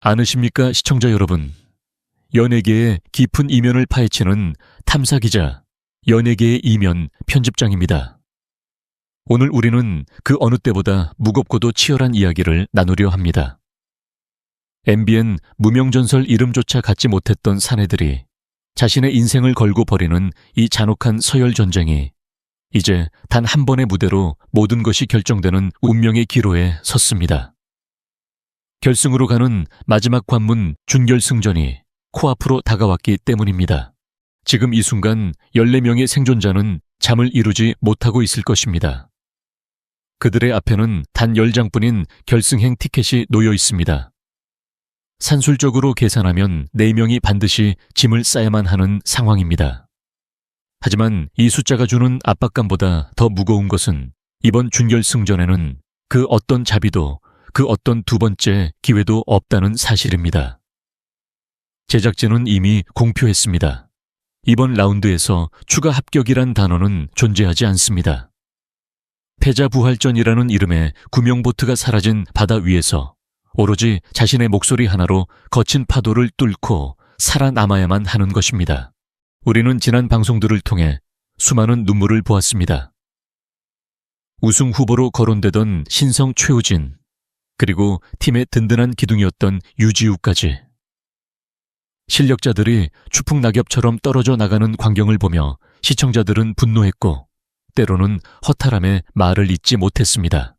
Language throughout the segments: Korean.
아느십니까, 시청자 여러분? 연예계의 깊은 이면을 파헤치는 탐사기자, 연예계의 이면 편집장입니다. 오늘 우리는 그 어느 때보다 무겁고도 치열한 이야기를 나누려 합니다. MBN 무명전설 이름조차 갖지 못했던 사내들이 자신의 인생을 걸고 벌이는 이 잔혹한 서열 전쟁이 이제 단 한 번의 무대로 모든 것이 결정되는 운명의 기로에 섰습니다. 결승으로 가는 마지막 관문 준결승전이 코앞으로 다가왔기 때문입니다. 지금 이 순간 14명의 생존자는 잠을 이루지 못하고 있을 것입니다. 그들의 앞에는 단 10장뿐인 결승행 티켓이 놓여 있습니다. 산술적으로 계산하면 4명이 반드시 짐을 싸야만 하는 상황입니다. 하지만 이 숫자가 주는 압박감보다 더 무거운 것은 이번 준결승전에는 그 어떤 자비도 그 어떤 두 번째 기회도 없다는 사실입니다. 제작진은 이미 공표했습니다. 이번 라운드에서 추가 합격이란 단어는 존재하지 않습니다. 패자부활전이라는 이름의 구명보트가 사라진 바다 위에서 오로지 자신의 목소리 하나로 거친 파도를 뚫고 살아남아야만 하는 것입니다. 우리는 지난 방송들을 통해 수많은 눈물을 보았습니다. 우승 후보로 거론되던 신성 최우진, 그리고 팀의 든든한 기둥이었던 유지우까지. 실력자들이 추풍낙엽처럼 떨어져 나가는 광경을 보며 시청자들은 분노했고 때로는 허탈함에 말을 잇지 못했습니다.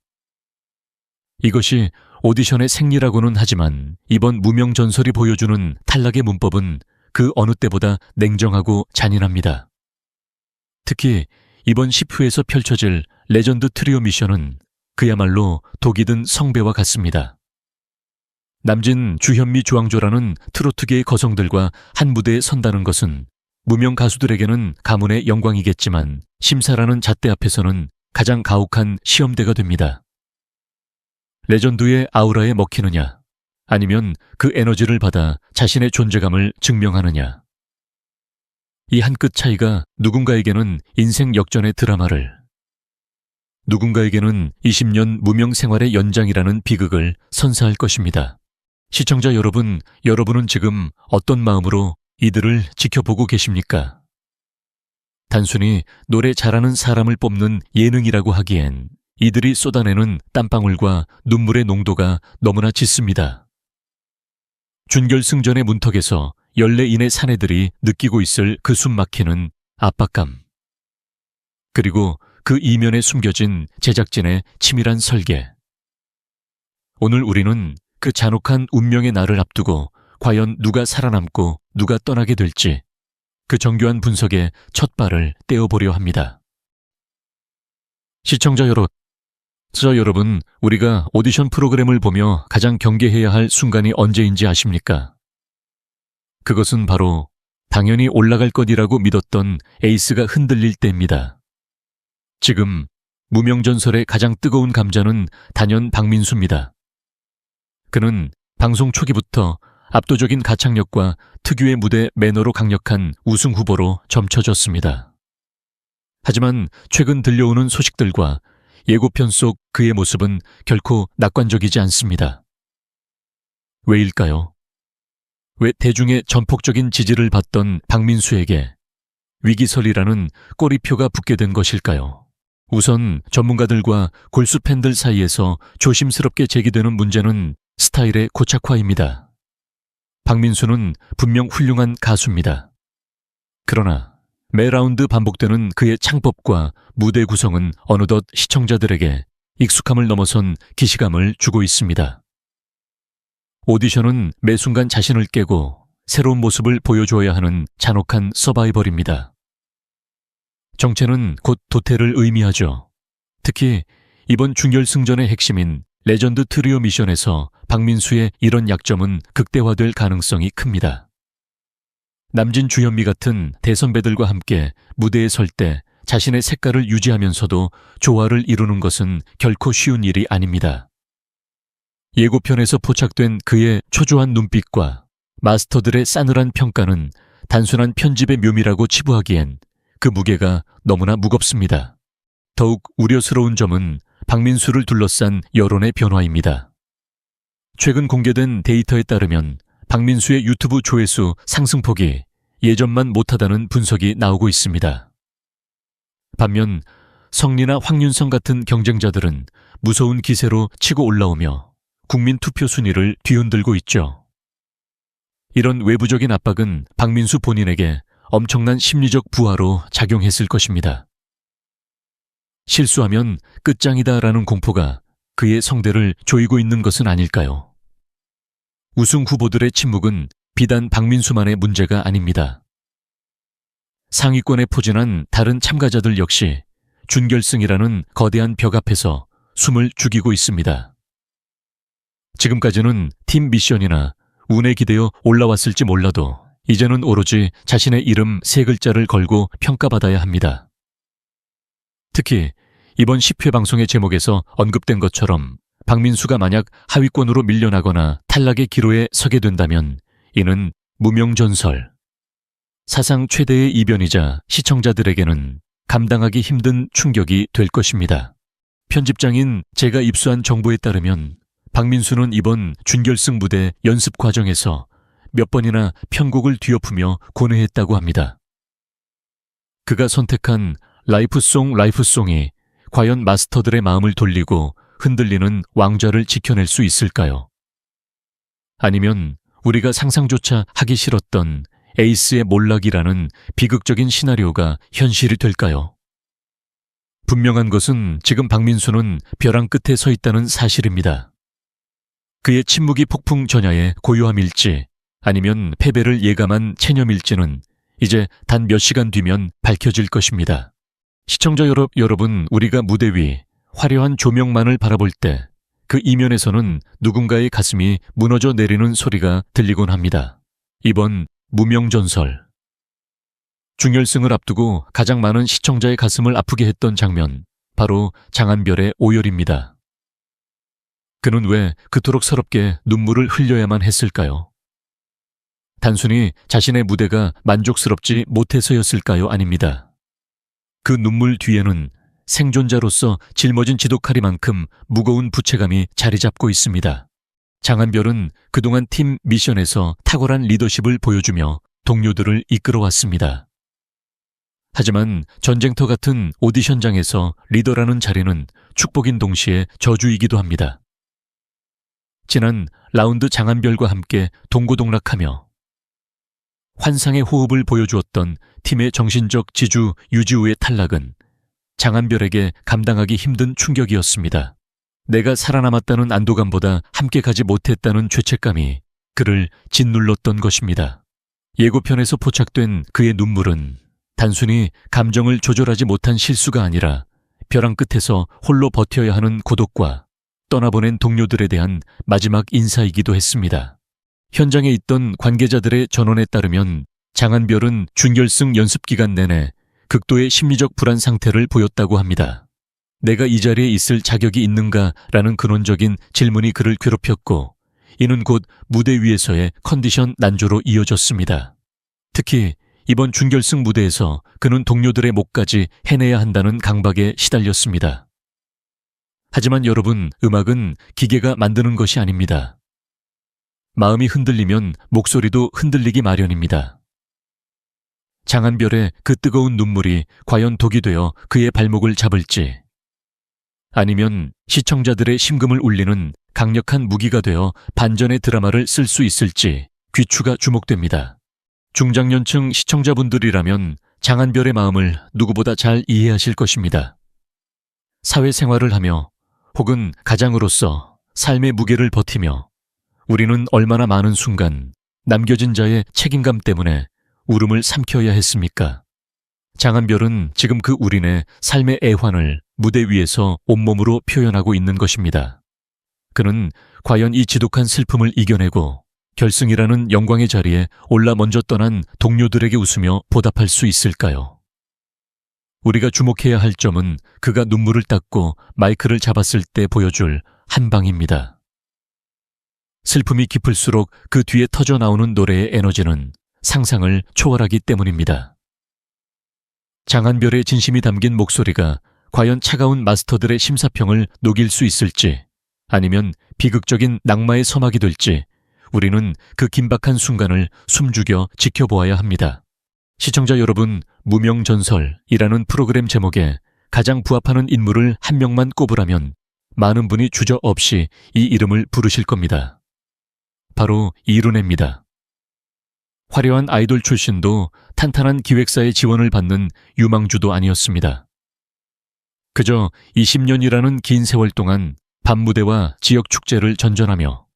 이것이 오디션의 생리라고는 하지만 이번 무명전설이 보여주는 탈락의 문법은 그 어느 때보다 냉정하고 잔인합니다. 특히 이번 10회에서 펼쳐질 레전드 트리오 미션은 그야말로 독이 든 성배와 같습니다. 남진, 주현미, 주황조라는 트로트계의 거성들과 한 무대에 선다는 것은 무명 가수들에게는 가문의 영광이겠지만 심사라는 잣대 앞에서는 가장 가혹한 시험대가 됩니다. 레전드의 아우라에 먹히느냐, 아니면 그 에너지를 받아 자신의 존재감을 증명하느냐. 이 한 끗 차이가 누군가에게는 인생 역전의 드라마를, 누군가에게는 20년 무명 생활의 연장이라는 비극을 선사할 것입니다. 시청자 여러분, 여러분은 지금 어떤 마음으로 이들을 지켜보고 계십니까? 단순히 노래 잘하는 사람을 뽑는 예능이라고 하기엔 이들이 쏟아내는 땀방울과 눈물의 농도가 너무나 짙습니다. 준결승전의 문턱에서 14인의 사내들이 느끼고 있을 그 숨막히는 압박감. 그리고 그 이면에 숨겨진 제작진의 치밀한 설계. 오늘 우리는 그 잔혹한 운명의 날을 앞두고 과연 누가 살아남고 누가 떠나게 될지 그 정교한 분석에 첫 발을 떼어보려 합니다. 시청자 여러분, 우리가 오디션 프로그램을 보며 가장 경계해야 할 순간이 언제인지 아십니까? 그것은 바로 당연히 올라갈 것이라고 믿었던 에이스가 흔들릴 때입니다. 지금 무명전설의 가장 뜨거운 감자는 단연 박민수입니다. 그는 방송 초기부터 압도적인 가창력과 특유의 무대 매너로 강력한 우승 후보로 점쳐졌습니다. 하지만 최근 들려오는 소식들과 예고편 속 그의 모습은 결코 낙관적이지 않습니다. 왜일까요? 왜 대중의 전폭적인 지지를 받던 박민수에게 위기설이라는 꼬리표가 붙게 된 것일까요? 우선 전문가들과 골수 팬들 사이에서 조심스럽게 제기되는 문제는 스타일의 고착화입니다. 박민수는 분명 훌륭한 가수입니다. 그러나 매 라운드 반복되는 그의 창법과 무대 구성은 어느덧 시청자들에게 익숙함을 넘어선 기시감을 주고 있습니다. 오디션은 매 순간 자신을 깨고 새로운 모습을 보여줘야 하는 잔혹한 서바이벌입니다. 정체는 곧 도태를 의미하죠. 특히 이번 준결승전의 핵심인 레전드 트리오 미션에서 박민수의 이런 약점은 극대화될 가능성이 큽니다. 남진, 주현미 같은 대선배들과 함께 무대에 설 때 자신의 색깔을 유지하면서도 조화를 이루는 것은 결코 쉬운 일이 아닙니다. 예고편에서 포착된 그의 초조한 눈빛과 마스터들의 싸늘한 평가는 단순한 편집의 묘미라고 치부하기엔 그 무게가 너무나 무겁습니다. 더욱 우려스러운 점은 박민수를 둘러싼 여론의 변화입니다. 최근 공개된 데이터에 따르면 박민수의 유튜브 조회수 상승폭이 예전만 못하다는 분석이 나오고 있습니다. 반면 성리나 황윤성 같은 경쟁자들은 무서운 기세로 치고 올라오며 국민 투표 순위를 뒤흔들고 있죠. 이런 외부적인 압박은 박민수 본인에게 엄청난 심리적 부하로 작용했을 것입니다. 실수하면 끝장이다라는 공포가 그의 성대를 조이고 있는 것은 아닐까요? 우승 후보들의 침묵은 비단 박민수만의 문제가 아닙니다. 상위권에 포진한 다른 참가자들 역시 준결승이라는 거대한 벽 앞에서 숨을 죽이고 있습니다. 지금까지는 팀 미션이나 운에 기대어 올라왔을지 몰라도 이제는 오로지 자신의 이름 세 글자를 걸고 평가받아야 합니다. 특히 이번 10회 방송의 제목에서 언급된 것처럼 박민수가 만약 하위권으로 밀려나거나 탈락의 기로에 서게 된다면 이는 무명전설, 사상 최대의 이변이자 시청자들에게는 감당하기 힘든 충격이 될 것입니다. 편집장인 제가 입수한 정보에 따르면 박민수는 이번 준결승 무대 연습 과정에서 몇 번이나 편곡을 뒤엎으며 고뇌했다고 합니다. 그가 선택한 라이프송이 과연 마스터들의 마음을 돌리고 흔들리는 왕좌를 지켜낼 수 있을까요? 아니면 우리가 상상조차 하기 싫었던 에이스의 몰락이라는 비극적인 시나리오가 현실이 될까요? 분명한 것은 지금 박민수는 벼랑 끝에 서 있다는 사실입니다. 그의 침묵이 폭풍 전야의 고요함일지 아니면 패배를 예감한 체념일지는 이제 단 몇 시간 뒤면 밝혀질 것입니다. 시청자 여러분, 우리가 무대 위 화려한 조명만을 바라볼 때 그 이면에서는 누군가의 가슴이 무너져 내리는 소리가 들리곤 합니다. 이번 무명전설. 준결승을 앞두고 가장 많은 시청자의 가슴을 아프게 했던 장면, 바로 장한별의 오열입니다. 그는 왜 그토록 서럽게 눈물을 흘려야만 했을까요? 단순히 자신의 무대가 만족스럽지 못해서였을까요? 아닙니다. 그 눈물 뒤에는 생존자로서 짊어진 지독하리만큼 무거운 부채감이 자리 잡고 있습니다. 장한별은 그동안 팀 미션에서 탁월한 리더십을 보여주며 동료들을 이끌어왔습니다. 하지만 전쟁터 같은 오디션장에서 리더라는 자리는 축복인 동시에 저주이기도 합니다. 지난 라운드 장한별과 함께 동고동락하며 환상의 호흡을 보여주었던 팀의 정신적 지주 유지우의 탈락은 장한별에게 감당하기 힘든 충격이었습니다. 내가 살아남았다는 안도감보다 함께 가지 못했다는 죄책감이 그를 짓눌렀던 것입니다. 예고편에서 포착된 그의 눈물은 단순히 감정을 조절하지 못한 실수가 아니라 벼랑 끝에서 홀로 버텨야 하는 고독과 떠나보낸 동료들에 대한 마지막 인사이기도 했습니다. 현장에 있던 관계자들의 전언에 따르면 장한별은 준결승 연습 기간 내내 극도의 심리적 불안 상태를 보였다고 합니다. 내가 이 자리에 있을 자격이 있는가라는 근원적인 질문이 그를 괴롭혔고 이는 곧 무대 위에서의 컨디션 난조로 이어졌습니다. 특히 이번 준결승 무대에서 그는 동료들의 목까지 해내야 한다는 강박에 시달렸습니다. 하지만 여러분, 음악은 기계가 만드는 것이 아닙니다. 마음이 흔들리면 목소리도 흔들리기 마련입니다. 장한별의 그 뜨거운 눈물이 과연 독이 되어 그의 발목을 잡을지, 아니면 시청자들의 심금을 울리는 강력한 무기가 되어 반전의 드라마를 쓸 수 있을지 귀추가 주목됩니다. 중장년층 시청자분들이라면 장한별의 마음을 누구보다 잘 이해하실 것입니다. 사회생활을 하며 혹은 가장으로서 삶의 무게를 버티며 우리는 얼마나 많은 순간 남겨진 자의 책임감 때문에 울음을 삼켜야 했습니까? 장한별은 지금 그 우린의 삶의 애환을 무대 위에서 온몸으로 표현하고 있는 것입니다. 그는 과연 이 지독한 슬픔을 이겨내고 결승이라는 영광의 자리에 올라 먼저 떠난 동료들에게 웃으며 보답할 수 있을까요? 우리가 주목해야 할 점은 그가 눈물을 닦고 마이크를 잡았을 때 보여줄 한 방입니다. 슬픔이 깊을수록 그 뒤에 터져나오는 노래의 에너지는 상상을 초월하기 때문입니다. 장한별의 진심이 담긴 목소리가 과연 차가운 마스터들의 심사평을 녹일 수 있을지, 아니면 비극적인 낙마의 서막이 될지 우리는 그 긴박한 순간을 숨죽여 지켜보아야 합니다. 시청자 여러분, 무명전설이라는 프로그램 제목에 가장 부합하는 인물을 한 명만 꼽으라면 많은 분이 주저없이 이 이름을 부르실 겁니다. 바로 이룬혜입니다. 화려한 아이돌 출신도 탄탄한 기획사의 지원을 받는 유망주도 아니었습니다. 그저 20년이라는 긴 세월 동안 밤무대와 지역 축제를 전전하며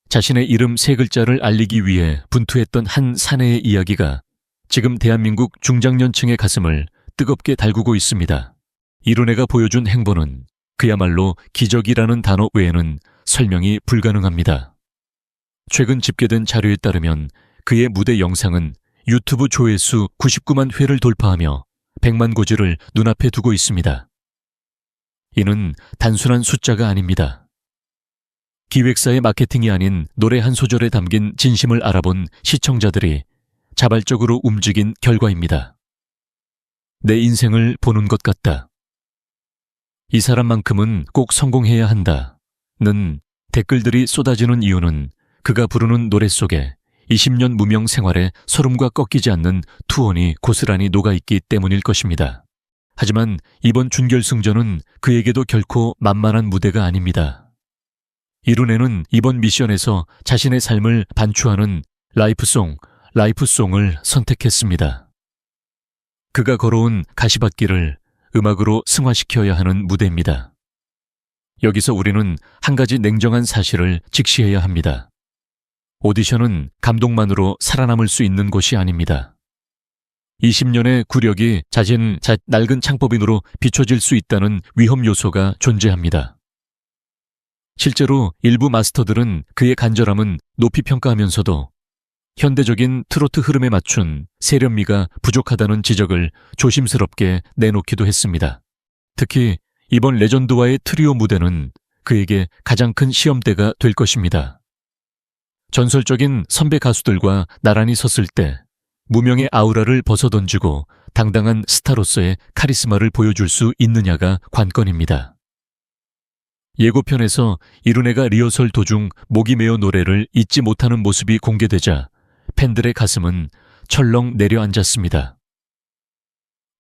자신의 이름 3글자를 알리기 위해 분투했던 한 사내의 이야기가 지금 대한민국 중장년층의 가슴을 뜨겁게 달구고 있습니다. 이룬혜가 보여준 행보는 그야말로 기적이라는 단어 외에는 설명이 불가능합니다. 최근 집계된 자료에 따르면 그의 무대 영상은 유튜브 조회수 99만 회를 돌파하며 100만 고지를 눈앞에 두고 있습니다. 이는 단순한 숫자가 아닙니다. 기획사의 마케팅이 아닌 노래 한 소절에 담긴 진심을 알아본 시청자들이 자발적으로 움직인 결과입니다. 내 인생을 보는 것 같다. 이 사람만큼은 꼭 성공해야 한다는 댓글들이 쏟아지는 이유는 그가 부르는 노래 속에 20년 무명 생활에 서름과 꺾이지 않는 투혼이 고스란히 녹아있기 때문일 것입니다. 하지만 이번 준결승전은 그에게도 결코 만만한 무대가 아닙니다. 이룬혜는 이번 미션에서 자신의 삶을 반추하는 라이프송을 선택했습니다. 그가 걸어온 가시밭길을 음악으로 승화시켜야 하는 무대입니다. 여기서 우리는 한 가지 냉정한 사실을 직시해야 합니다. 오디션은 감동만으로 살아남을 수 있는 곳이 아닙니다. 20년의 구력이 자진 낡은 창법인으로 비춰질 수 있다는 위험 요소가 존재합니다. 실제로 일부 마스터들은 그의 간절함은 높이 평가하면서도 현대적인 트로트 흐름에 맞춘 세련미가 부족하다는 지적을 조심스럽게 내놓기도 했습니다. 특히 이번 레전드와의 트리오 무대는 그에게 가장 큰 시험대가 될 것입니다. 전설적인 선배 가수들과 나란히 섰을 때 무명의 아우라를 벗어던지고 당당한 스타로서의 카리스마를 보여줄 수 있느냐가 관건입니다. 예고편에서 이룬혜가 리허설 도중 목이 메어 노래를 잊지 못하는 모습이 공개되자 팬들의 가슴은 철렁 내려앉았습니다.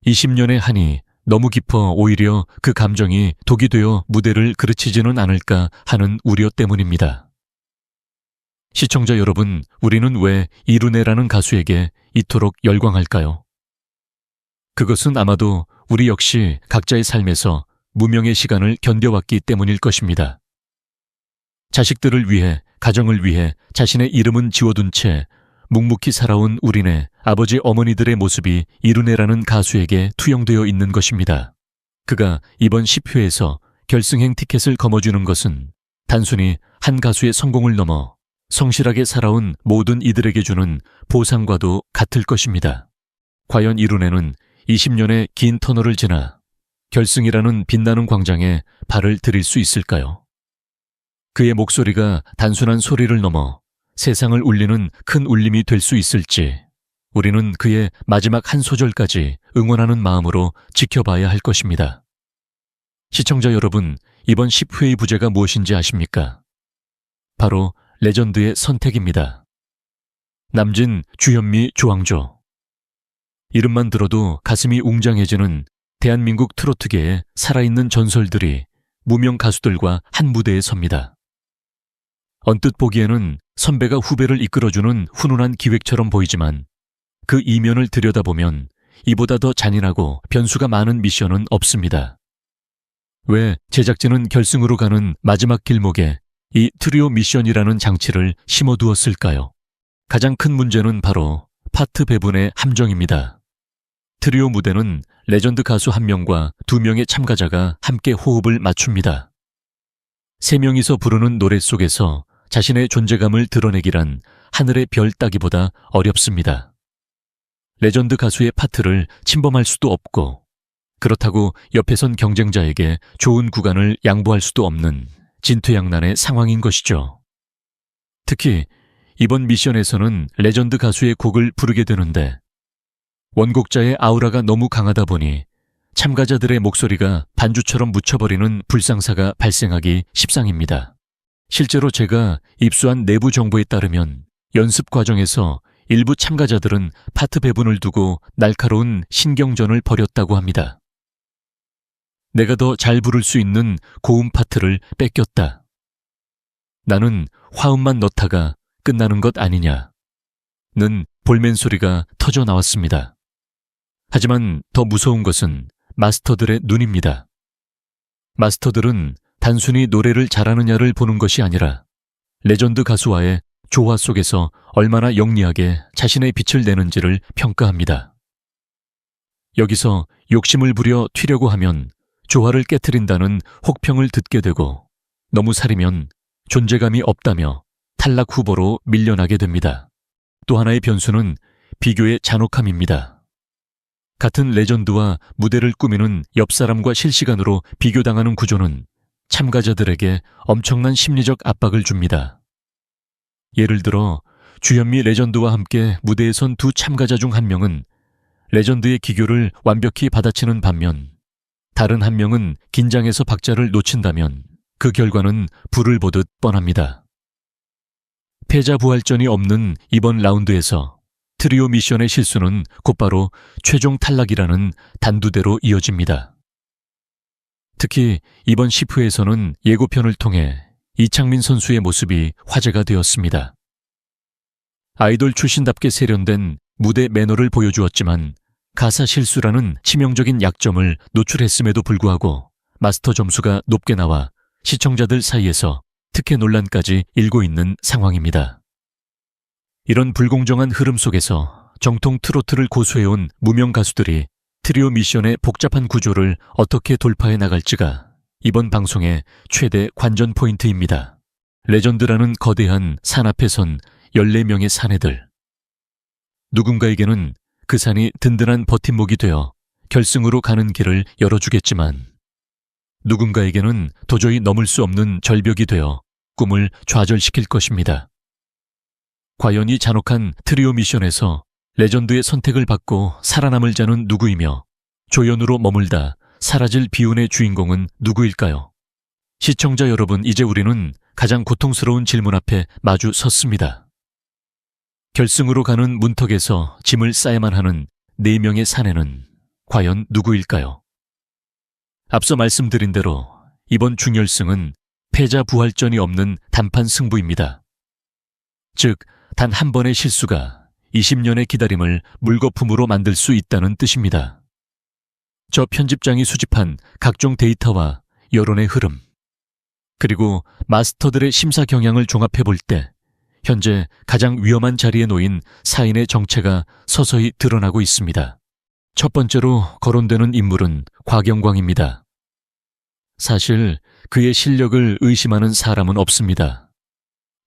20년의 한이 너무 깊어 오히려 그 감정이 독이 되어 무대를 그르치지는 않을까 하는 우려 때문입니다. 시청자 여러분, 우리는 왜 이룬혜라는 가수에게 이토록 열광할까요? 그것은 아마도 우리 역시 각자의 삶에서 무명의 시간을 견뎌왔기 때문일 것입니다. 자식들을 위해, 가정을 위해 자신의 이름은 지워둔 채 묵묵히 살아온 우리네 아버지 어머니들의 모습이 이룬혜라는 가수에게 투영되어 있는 것입니다. 그가 이번 10회에서 결승행 티켓을 거머쥐는 것은 단순히 한 가수의 성공을 넘어 성실하게 살아온 모든 이들에게 주는 보상과도 같을 것입니다. 과연 이룬혜는 20년의 긴 터널을 지나 결승이라는 빛나는 광장에 발을 들일 수 있을까요? 그의 목소리가 단순한 소리를 넘어 세상을 울리는 큰 울림이 될 수 있을지 우리는 그의 마지막 한 소절까지 응원하는 마음으로 지켜봐야 할 것입니다. 시청자 여러분, 이번 10회의 부제가 무엇인지 아십니까? 바로 레전드의 선택입니다. 남진, 주현미, 조항조. 이름만 들어도 가슴이 웅장해지는 대한민국 트로트계의 살아있는 전설들이 무명 가수들과 한 무대에 섭니다. 언뜻 보기에는 선배가 후배를 이끌어주는 훈훈한 기획처럼 보이지만 그 이면을 들여다보면 이보다 더 잔인하고 변수가 많은 미션은 없습니다. 왜 제작진은 결승으로 가는 마지막 길목에 이 트리오 미션이라는 장치를 심어두었을까요? 가장 큰 문제는 바로 파트 배분의 함정입니다. 트리오 무대는 레전드 가수 1명과 2명의 참가자가 함께 호흡을 맞춥니다. 3명이서 부르는 노래 속에서 자신의 존재감을 드러내기란 하늘의 별 따기보다 어렵습니다. 레전드 가수의 파트를 침범할 수도 없고 그렇다고 옆에 선 경쟁자에게 좋은 구간을 양보할 수도 없는 진퇴양난의 상황인 것이죠. 특히 이번 미션에서는 레전드 가수의 곡을 부르게 되는데 원곡자의 아우라가 너무 강하다 보니 참가자들의 목소리가 반주처럼 묻혀버리는 불상사가 발생하기 십상입니다. 실제로 제가 입수한 내부 정보에 따르면 연습 과정에서 일부 참가자들은 파트 배분을 두고 날카로운 신경전을 벌였다고 합니다. 내가 더 잘 부를 수 있는 고음 파트를 뺏겼다. 나는 화음만 넣다가 끝나는 것 아니냐는 볼멘 소리가 터져 나왔습니다. 하지만 더 무서운 것은 마스터들의 눈입니다. 마스터들은 단순히 노래를 잘하느냐를 보는 것이 아니라 레전드 가수와의 조화 속에서 얼마나 영리하게 자신의 빛을 내는지를 평가합니다. 여기서 욕심을 부려 튀려고 하면 조화를 깨트린다는 혹평을 듣게 되고 너무 살이면 존재감이 없다며 탈락 후보로 밀려나게 됩니다. 또 하나의 변수는 비교의 잔혹함입니다. 같은 레전드와 무대를 꾸미는 옆 사람과 실시간으로 비교당하는 구조는 참가자들에게 엄청난 심리적 압박을 줍니다. 예를 들어 주현미 레전드와 함께 무대에 선 두 참가자 중 한 명은 레전드의 기교를 완벽히 받아치는 반면 다른 한 명은 긴장해서 박자를 놓친다면 그 결과는 불을 보듯 뻔합니다. 패자 부활전이 없는 이번 라운드에서 트리오 미션의 실수는 곧바로 최종 탈락이라는 단두대로 이어집니다. 특히 이번 10회에서는 예고편을 통해 이창민 선수의 모습이 화제가 되었습니다. 아이돌 출신답게 세련된 무대 매너를 보여주었지만 가사 실수라는 치명적인 약점을 노출했음에도 불구하고 마스터 점수가 높게 나와 시청자들 사이에서 특혜 논란까지 일고 있는 상황입니다. 이런 불공정한 흐름 속에서 정통 트로트를 고수해온 무명 가수들이 트리오 미션의 복잡한 구조를 어떻게 돌파해 나갈지가 이번 방송의 최대 관전 포인트입니다. 레전드라는 거대한 산 앞에 선 14명의 사내들. 누군가에게는 그 산이 든든한 버팀목이 되어 결승으로 가는 길을 열어주겠지만 누군가에게는 도저히 넘을 수 없는 절벽이 되어 꿈을 좌절시킬 것입니다. 과연 이 잔혹한 트리오 미션에서 레전드의 선택을 받고 살아남을 자는 누구이며 조연으로 머물다 사라질 비운의 주인공은 누구일까요? 시청자 여러분, 이제 우리는 가장 고통스러운 질문 앞에 마주 섰습니다. 결승으로 가는 문턱에서 짐을 싸야만 하는 4명의 사내는 과연 누구일까요? 앞서 말씀드린 대로 이번 준결승은 패자 부활전이 없는 단판 승부입니다. 즉, 단 한 번의 실수가 20년의 기다림을 물거품으로 만들 수 있다는 뜻입니다. 저 편집장이 수집한 각종 데이터와 여론의 흐름, 그리고 마스터들의 심사 경향을 종합해 볼 때 현재 가장 위험한 자리에 놓인 4인의 정체가 서서히 드러나고 있습니다. 첫 번째로 거론되는 인물은 곽영광입니다. 사실 그의 실력을 의심하는 사람은 없습니다.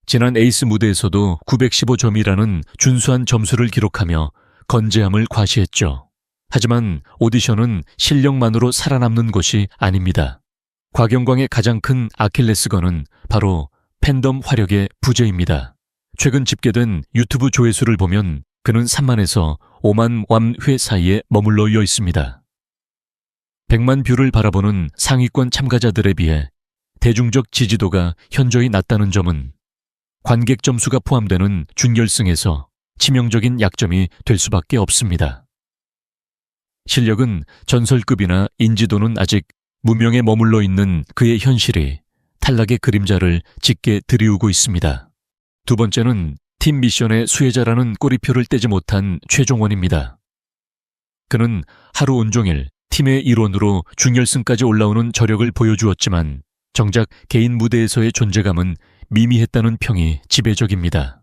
지난 에이스 무대에서도 915점이라는 준수한 점수를 기록하며 건재함을 과시했죠. 하지만 오디션은 실력만으로 살아남는 것이 아닙니다. 곽영광의 가장 큰 아킬레스건은 바로 팬덤 화력의 부재입니다. 최근 집계된 유튜브 조회수를 보면 그는 3만에서 5만 회 사이에 머물러 있습니다. 100만 뷰를 바라보는 상위권 참가자들에 비해 대중적 지지도가 현저히 낮다는 점은 관객 점수가 포함되는 준결승에서 치명적인 약점이 될 수밖에 없습니다. 실력은 전설급이나 인지도는 아직 무명에 머물러 있는 그의 현실이 탈락의 그림자를 짙게 드리우고 있습니다. 두 번째는 팀 미션의 수혜자라는 꼬리표를 떼지 못한 최종원입니다. 그는 하루 온종일 팀의 일원으로 준결승까지 올라오는 저력을 보여주었지만 정작 개인 무대에서의 존재감은 미미했다는 평이 지배적입니다.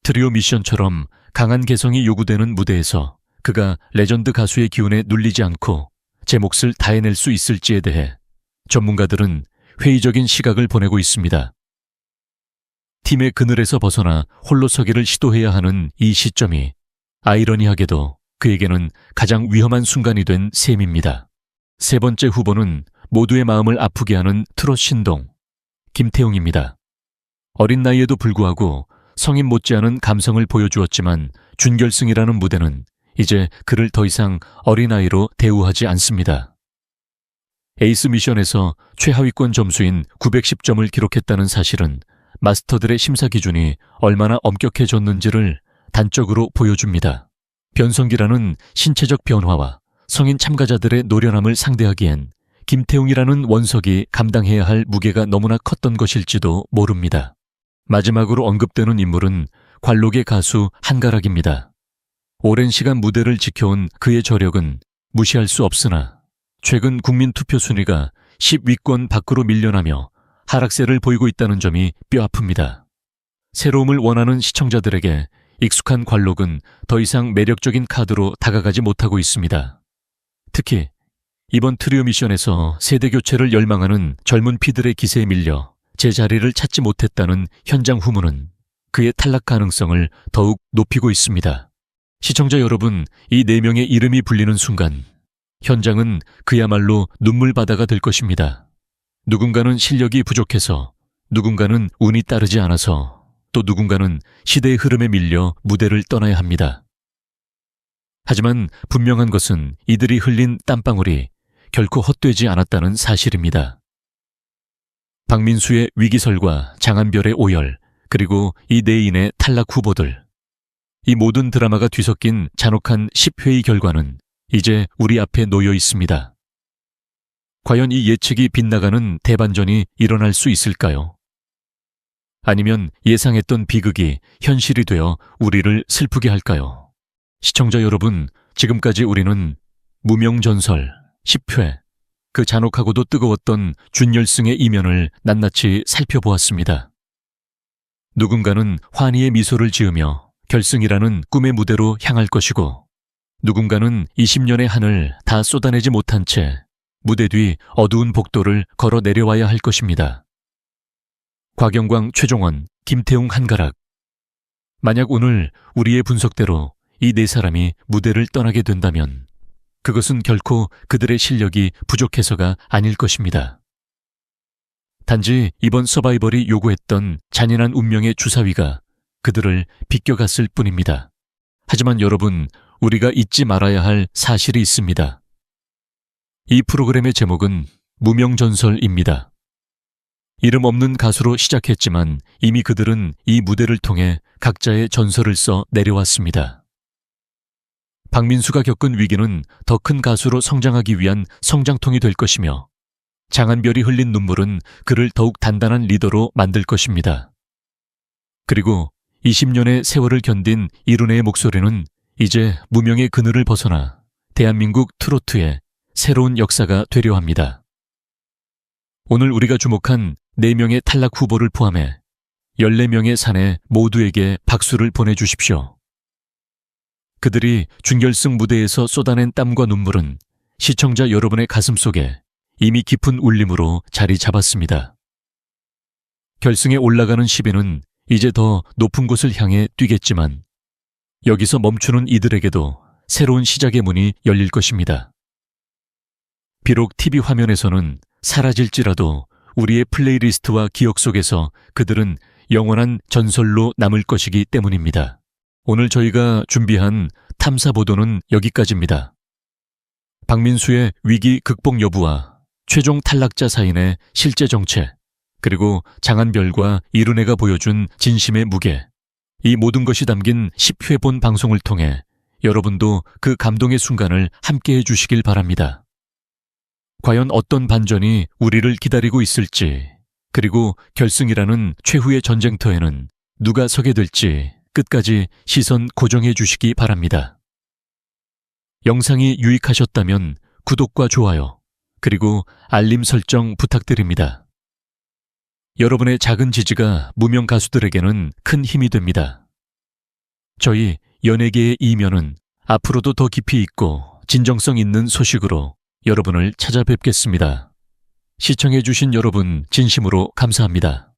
트리오 미션처럼 강한 개성이 요구되는 무대에서 그가 레전드 가수의 기운에 눌리지 않고 제 몫을 다해낼 수 있을지에 대해 전문가들은 회의적인 시각을 보내고 있습니다. 팀의 그늘에서 벗어나 홀로 서기를 시도해야 하는 이 시점이 아이러니하게도 그에게는 가장 위험한 순간이 된 셈입니다. 세 번째 후보는 모두의 마음을 아프게 하는 트롯 신동, 김태용입니다. 어린 나이에도 불구하고 성인 못지않은 감성을 보여주었지만 준결승이라는 무대는 이제 그를 더 이상 어린아이로 대우하지 않습니다. 에이스 미션에서 최하위권 점수인 910점을 기록했다는 사실은 마스터들의 심사 기준이 얼마나 엄격해졌는지를 단적으로 보여줍니다. 변성기라는 신체적 변화와 성인 참가자들의 노련함을 상대하기엔 김태웅이라는 원석이 감당해야 할 무게가 너무나 컸던 것일지도 모릅니다. 마지막으로 언급되는 인물은 관록의 가수 한가락입니다. 오랜 시간 무대를 지켜온 그의 저력은 무시할 수 없으나 최근 국민 투표 순위가 10위권 밖으로 밀려나며 하락세를 보이고 있다는 점이 뼈아픕니다. 새로움을 원하는 시청자들에게 익숙한 관록은 더 이상 매력적인 카드로 다가가지 못하고 있습니다. 특히 이번 트리오 미션에서 세대 교체를 열망하는 젊은 피들의 기세에 밀려 제자리를 찾지 못했다는 현장 후문은 그의 탈락 가능성을 더욱 높이고 있습니다. 시청자 여러분, 이 4명의 이름이 불리는 순간 현장은 그야말로 눈물바다가 될 것입니다. 누군가는 실력이 부족해서, 누군가는 운이 따르지 않아서, 또 누군가는 시대의 흐름에 밀려 무대를 떠나야 합니다. 하지만 분명한 것은 이들이 흘린 땀방울이 결코 헛되지 않았다는 사실입니다. 박민수의 위기설과 장한별의 오열, 그리고 이 4인의 탈락 후보들. 이 모든 드라마가 뒤섞인 잔혹한 10회의 결과는 이제 우리 앞에 놓여 있습니다. 과연 이 예측이 빗나가는 대반전이 일어날 수 있을까요? 아니면 예상했던 비극이 현실이 되어 우리를 슬프게 할까요? 시청자 여러분, 지금까지 우리는 무명전설 10회, 그 잔혹하고도 뜨거웠던 준열승의 이면을 낱낱이 살펴보았습니다. 누군가는 환희의 미소를 지으며 결승이라는 꿈의 무대로 향할 것이고, 누군가는 20년의 한을 다 쏟아내지 못한 채 무대 뒤 어두운 복도를 걸어 내려와야 할 것입니다. 곽영광, 최종원, 김태웅, 한가락. 만약 오늘 우리의 분석대로 이 4사람이 무대를 떠나게 된다면 그것은 결코 그들의 실력이 부족해서가 아닐 것입니다. 단지 이번 서바이벌이 요구했던 잔인한 운명의 주사위가 그들을 비껴갔을 뿐입니다. 하지만 여러분, 우리가 잊지 말아야 할 사실이 있습니다. 이 프로그램의 제목은 무명전설입니다. 이름 없는 가수로 시작했지만 이미 그들은 이 무대를 통해 각자의 전설을 써 내려왔습니다. 박민수가 겪은 위기는 더 큰 가수로 성장하기 위한 성장통이 될 것이며, 장한별이 흘린 눈물은 그를 더욱 단단한 리더로 만들 것입니다. 그리고 20년의 세월을 견딘 이룬혜의 목소리는 이제 무명의 그늘을 벗어나 대한민국 트로트의 새로운 역사가 되려 합니다. 오늘 우리가 주목한 4명의 탈락 후보를 포함해 14명의 사내 모두에게 박수를 보내주십시오. 그들이 준결승 무대에서 쏟아낸 땀과 눈물은 시청자 여러분의 가슴 속에 이미 깊은 울림으로 자리 잡았습니다. 결승에 올라가는 10위는 이제 더 높은 곳을 향해 뛰겠지만 여기서 멈추는 이들에게도 새로운 시작의 문이 열릴 것입니다. 비록 TV 화면에서는 사라질지라도 우리의 플레이리스트와 기억 속에서 그들은 영원한 전설로 남을 것이기 때문입니다. 오늘 저희가 준비한 탐사 보도는 여기까지입니다. 박민수의 위기 극복 여부와 최종 탈락자 사인의 실제 정체, 그리고 장한별과 이룬혜가 보여준 진심의 무게, 이 모든 것이 담긴 10회 본 방송을 통해 여러분도 그 감동의 순간을 함께해 주시길 바랍니다. 과연 어떤 반전이 우리를 기다리고 있을지, 그리고 결승이라는 최후의 전쟁터에는 누가 서게 될지 끝까지 시선 고정해 주시기 바랍니다. 영상이 유익하셨다면 구독과 좋아요, 그리고 알림 설정 부탁드립니다. 여러분의 작은 지지가 무명 가수들에게는 큰 힘이 됩니다. 저희 연예계의 이면은 앞으로도 더 깊이 있고 진정성 있는 소식으로 여러분을 찾아뵙겠습니다. 시청해 주신 여러분 진심으로 감사합니다.